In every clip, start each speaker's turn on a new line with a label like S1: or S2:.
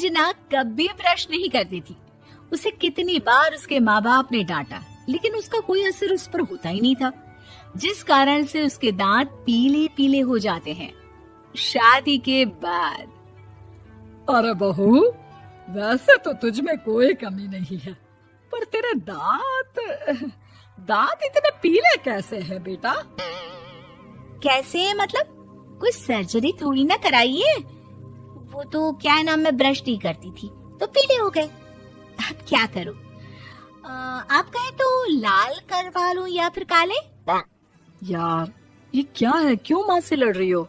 S1: रंजना कभी ब्रश नहीं करती थी। उसे कितनी बार उसके माँ बाप ने डांटा, लेकिन उसका कोई असर उस पर होता ही नहीं था, जिस कारण से उसके दांत पीले पीले हो जाते हैं। शादी के बाद
S2: अरे बहू, वैसे तो तुझ में कोई कमी नहीं है, पर तेरे दांत इतने पीले कैसे हैं बेटा?
S1: कैसे मतलब? कोई सर्जरी थोड़ी ना कराई है। वो तो क्या नाम, मैं ब्रश नहीं करती थी तो पीले हो गए। अब क्या करूं? आप कहें तो लाल करवा लूं या फिर काले?
S2: यार ये क्या है, क्यों माँ से लड़ रही हो?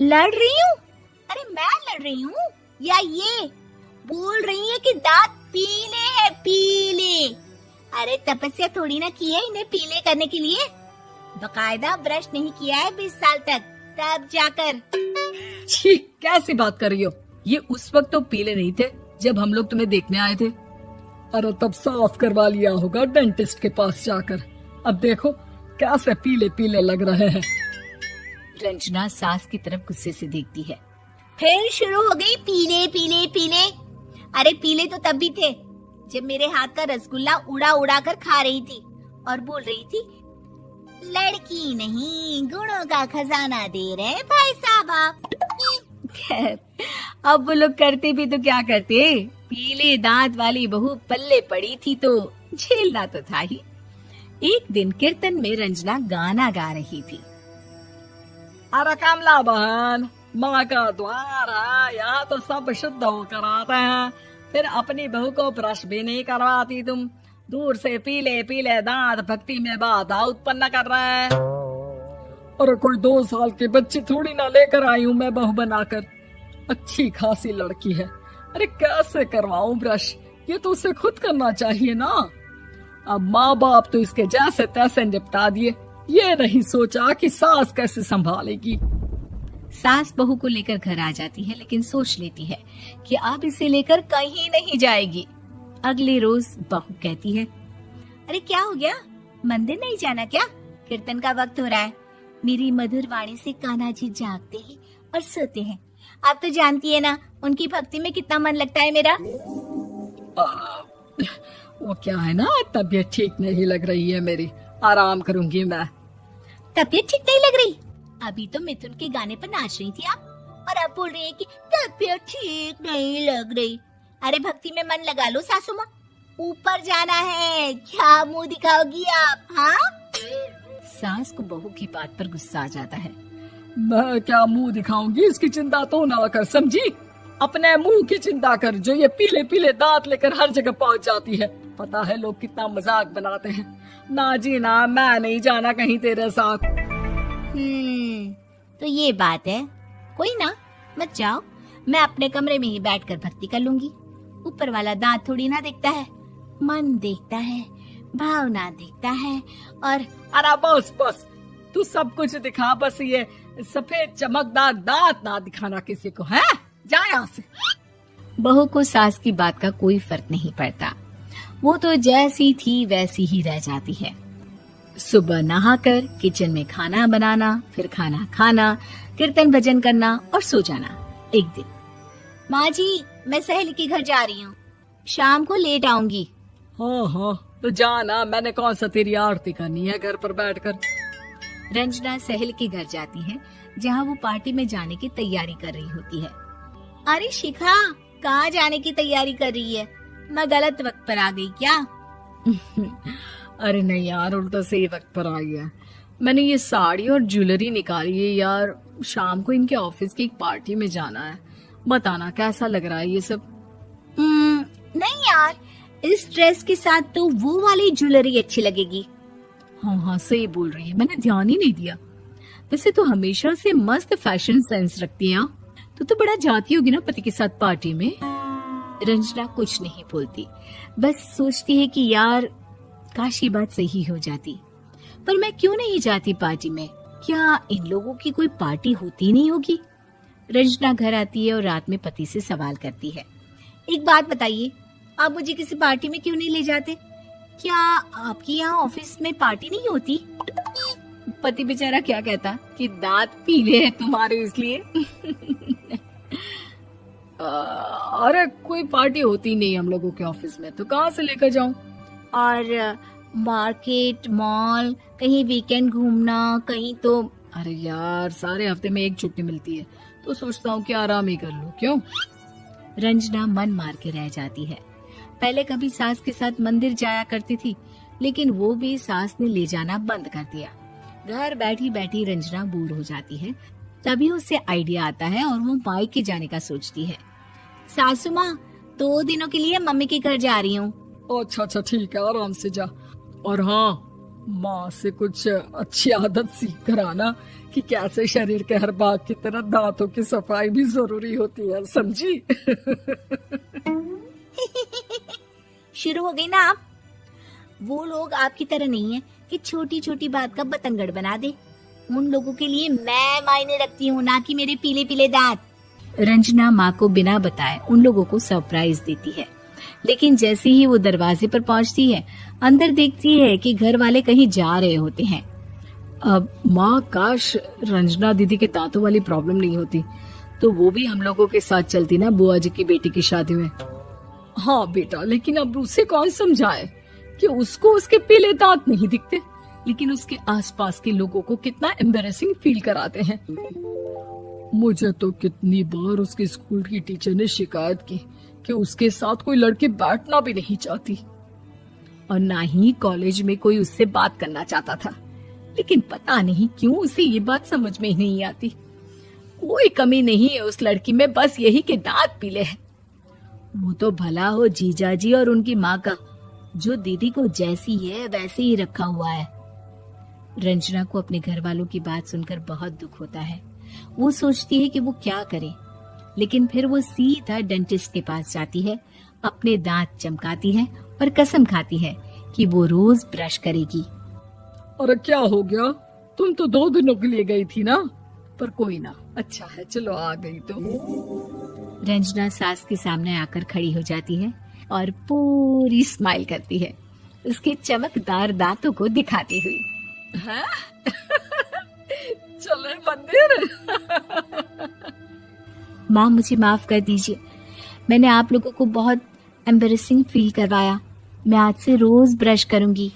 S1: लड़ रही हूँ? अरे मैं लड़ रही हूँ या ये बोल रही है कि दांत पीले हैं, पीले। अरे तपस्या थोड़ी ना की है इन्हें पीले करने के लिए। बकायदा ब्रश नहीं किया है 20 साल तक, तब जाकर।
S2: छी, कैसी बात कर रही हो? ये उस वक्त तो पीले नहीं थे जब हम लोग तुम्हें देखने आए थे। अरे तब साफ करवा लिया होगा डेंटिस्ट के पास जाकर। अब देखो कैसे पीले पीले लग रहे हैं।
S1: रंजना सास की तरफ गुस्से से देखती है। फिर शुरू हो गई पीले पीले पीले। अरे पीले तो तब भी थे जब मेरे हाथ का रसगुल्ला उड़ा उड़ा कर खा रही थी और बोल रही थी, लड़की नहीं गुणों का खजाना दे रहे भाई साहब आप। खैर, अब वो लोग करते भी तो क्या करते, पीले दांत वाली बहू पल्ले पड़ी थी तो झेलना तो था ही। एक दिन कीर्तन में रंजना गाना गा रही थी।
S2: अरे कमला बहन, माँ का द्वार है, यहाँ तो सब शुद्ध होकर आते हैं, फिर अपनी बहू को ब्रश भी नहीं करवाती तुम। दूर से पीले पीले दांत भक्ति में बाधा उत्पन्न कर रहे हैं। अरे कोई 2 साल के बच्ची थोड़ी ना लेकर आई हूँ मैं बहू बनाकर। अच्छी खासी लड़की है, अरे कैसे करवाऊं ब्रश? ये तो उसे खुद करना चाहिए ना। अब माँ बाप तो इसके जैसे तैसे निपटा दिए, ये नहीं सोचा कि सास कैसे संभालेगी।
S1: सास बहू को लेकर घर आ जाती है, लेकिन सोच लेती है कि अब इसे लेकर कहीं नहीं जाएगी। अगले रोज बहू कहती है, अरे क्या हो गया, मंदिर नहीं जाना क्या? कीर्तन का वक्त हो रहा है। मेरी मधुर वाणी से कान्हा जी जागते हैं और सोते हैं। आप तो जानती है ना उनकी भक्ति में कितना मन लगता है मेरा।
S2: वो क्या है ना, तबीयत ठीक नहीं लग रही है मेरी, आराम करूंगी मैं।
S1: तबीयत ठीक नहीं लग रही? अभी तो मिथुन के गाने पर नाच रही थी आप, और अब बोल रही है कि तबीयत ठीक नहीं लग रही। अरे भक्ति में मन लगा लो सासू माँ, ऊपर जाना है, क्या मुंह दिखाओगी आप? हाँ? सास को बहू की बात पर गुस्सा आ जाता है।
S2: मैं क्या मुंह दिखाऊंगी, इसकी चिंता तो ना कर, समझी? अपने मुंह की चिंता कर, जो ये पीले पीले दांत लेकर हर जगह पहुंच जाती है। पता है लोग कितना मजाक बनाते हैं। ना जी ना, मैं नहीं जाना कहीं तेरे साथ।
S1: तो ये बात है। कोई ना, मत जाओ, मैं अपने कमरे में ही बैठकर भक्ति कर लूंगी। ऊपर वाला दांत थोड़ी ना देखता है, मन देखता है, भावना देखता है। और
S2: अरे बस बस, तू सब कुछ दिखा, बस ये सफेद चमकदार दांत ना दिखाना किसी को, है? जा यहाँ से।
S1: बहू को सास की बात का कोई फर्क नहीं पड़ता, वो तो जैसी थी वैसी ही रह जाती है। सुबह नहाकर किचन में खाना बनाना, फिर खाना खाना, कीर्तन भजन करना और सो जाना। एक दिन, माँ जी मैं सहेली के घर जा रही हूँ, शाम को लेट आऊंगी।
S2: हाँ हाँ तो जाना, मैंने कौन सा तेरी आरती करनी है घर पर बैठकर।
S1: रंजना सहेली के घर जाती है, जहाँ वो पार्टी में जाने की तैयारी कर रही होती है। अरे शिखा, कहाँ जाने की तैयारी कर रही है? मैं गलत वक्त पर आ गई क्या?
S2: अरे नहीं यार, उल्टा सही वक्त पर आई है। मैंने ये साड़ी और ज्वेलरी निकाली है यार, शाम को इनके ऑफिस की एक पार्टी में जाना है। बताना कैसा लग रहा है ये सब?
S1: नहीं यार, इस ड्रेस के साथ तो वो वाली ज्वेलरी अच्छी लगेगी।
S2: हाँ हाँ सही बोल रही है, मैंने ध्यान ही नहीं दिया। वैसे तो हमेशा से मस्त फैशन सेंस रखती है। तो बड़ा जाती होगी ना पति के साथ पार्टी में। रंजना कुछ नहीं बोलती, बस सोचती है कि यार काश ये बात सही हो जाती, पर मैं क्यों नहीं जाती पार्टी में? क्या इन लोगों की कोई पार्टी होती नहीं होगी? रंजना घर आती है और रात में पति से सवाल करती है, एक बात बताइए, आप मुझे किसी पार्टी में क्यों नहीं ले जाते? क्या आपके यहाँ ऑफिस में पार्टी नहीं होती? पति बेचारा क्या कहता कि दांत पीले हैं तुम्हारे इसलिए। अरे कोई पार्टी होती नहीं हम लोगों के ऑफिस में, तो कहाँ से लेकर जाऊं?
S1: और मार्केट, मॉल, कहीं वीकेंड घूमना, कहीं तो।
S2: अरे यार, सारे हफ्ते में एक छुट्टी मिलती है, तो सोचता हूँ कि आराम ही कर लूं। क्यों?
S1: रंजना मन मार के रह जाती है। पहले कभी सास के साथ मंदिर जाया करती थी, लेकिन वो भी सास ने ले जाना बंद कर दिया। घर बैठी बैठी रंजना बोर हो जाती है। तभी उसे आइडिया आता है और वो मायके जाने का सोचती है। सासू माँ, 2 दिनों के लिए मम्मी के घर जा रही हूँ।
S2: अच्छा ठीक है, आराम से जा। और हाँ, माँ से कुछ अच्छी आदत सीख कर आना कि कैसे शरीर के हर भाग की तरह दांतों की सफाई भी जरूरी होती है, समझी?
S1: शुरू हो गई ना आप। वो लोग आपकी तरह नहीं है कि छोटी छोटी बात का बतंगड़ बना दे। उन लोगों के लिए मैं मायने रखती हूँ, ना कि मेरे पीले पीले दांत। रंजना माँ को बिना बताए उन लोगों को सरप्राइज देती है, लेकिन जैसे ही वो दरवाजे पर पहुंचती है, अंदर देखती है कि घर वाले कहीं जा रहे होते हैं।
S2: अब माँ, काश रंजना दीदी के दांतों वाली प्रॉब्लम नहीं होती, तो वो भी हम लोगों के साथ चलती ना बुआ जी की बेटी की शादी में। हाँ बेटा, लेकिन अब उसे कौन समझाए कि उसको उसके पीले दांत नहीं दिखते, लेकिन उसके आसपास के लोगों को कितना एम्बैरेसिंग फील कराते हैं। मुझे तो कितनी बार उसके स्कूल की टीचर ने शिकायत की कि उसके साथ कोई लड़की बैठना भी नहीं चाहती, और ना ही कॉलेज में कोई उससे बात करना चाहता था। लेकिन पता नहीं क्यों उसे ये बात समझ में ही नहीं आती। कोई कमी नहीं है उस लड़की में, बस यही कि दांत पीले हैं। वो तो भला हो जीजा जी और उनकी माँ का, जो दीदी को जैसी है वैसे ही रखा हुआ है। रंजना को अपने घर वालों की बात सुनकर बहुत दुख होता है। वो सोचती है कि वो क्या करे, लेकिन फिर वो सीधा डेंटिस्ट के पास जाती है, अपने दांत चमकाती है और कसम खाती है कि वो रोज ब्रश करेगी। अरे क्या हो गया? तुम तो 2 दिनों के लिए गई थी ना, पर कोई ना, अच्छा है, चलो आ गई तो।
S1: रंजना सास के सामने आकर खड़ी हो जाती है और पूरी स्माइल करती है, उसके चमकदार दांतों को दिखाती हुई।
S2: हाँ? चले मंदिर।
S1: माँ, मुझे माफ कर दीजिए, मैंने आप लोगों को बहुत एम्बैरेसिंग फील करवाया। मैं आज से रोज ब्रश करूंगी।